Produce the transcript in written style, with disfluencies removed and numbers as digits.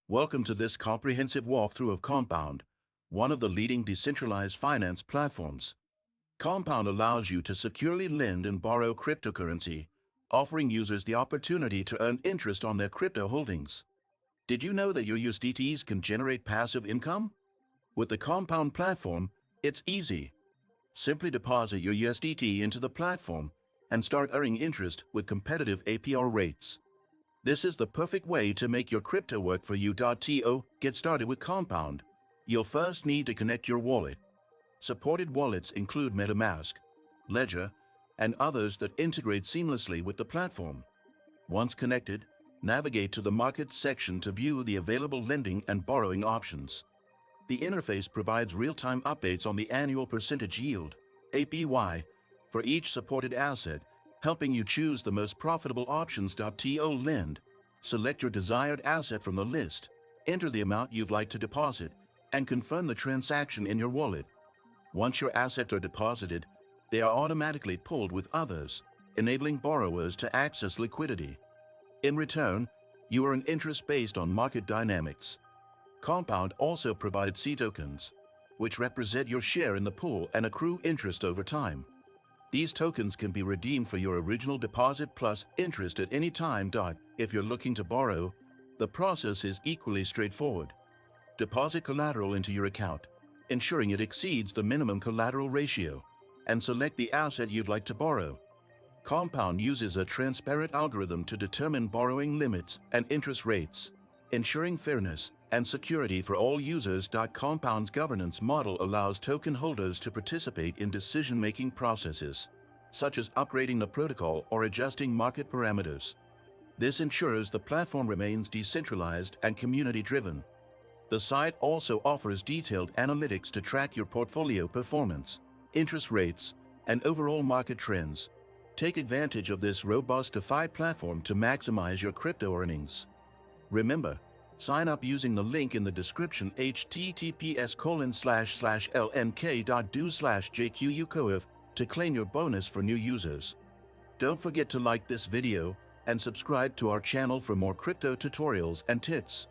Welcome to this comprehensive walkthrough of Compound, one of the leading decentralized finance platforms. Compound allows you to securely lend and borrow cryptocurrency, offering users the opportunity to earn interest on their crypto holdings. Did you know that your USDTs can generate passive income? With the Compound platform, it's easy. Simply deposit your USDT into the platform and start earning interest with competitive APR rates. This is the perfect way to make your crypto work for you. Get started with Compound. You'll first need to connect your wallet. Supported wallets include MetaMask, Ledger, and others that integrate seamlessly with the platform. Once connected, navigate to the Markets section to view the available lending and borrowing options. The interface provides real-time updates on the annual percentage yield, APY, for each supported asset, helping you choose the most profitable options. Lend. Select your desired asset from the list, enter the amount you'd like to deposit, and confirm the transaction in your wallet. Once your assets are deposited, they are automatically pooled with others, enabling borrowers to access liquidity. In return, you earn interest based on market dynamics. Compound also provides C tokens, which represent your share in the pool and accrue interest over time. These tokens can be redeemed for your original deposit plus interest at any time. If you're looking to borrow, the process is equally straightforward. Deposit collateral into your account, ensuring it exceeds the minimum collateral ratio, and select the asset you'd like to borrow. Compound uses a transparent algorithm to determine borrowing limits and interest rates, ensuring fairness and security for all users. Compound's governance model allows token holders to participate in decision-making processes, such as upgrading the protocol or adjusting market parameters. This ensures the platform remains decentralized and community-driven. The site also offers detailed analytics to track your portfolio performance, interest rates, and overall market trends. Take advantage of this robust DeFi platform to maximize your crypto earnings. Remember, sign up using the link in the description https://lnk.do/jquucoif to claim your bonus for new users. Don't forget to like this video and subscribe to our channel for more crypto tutorials and tips.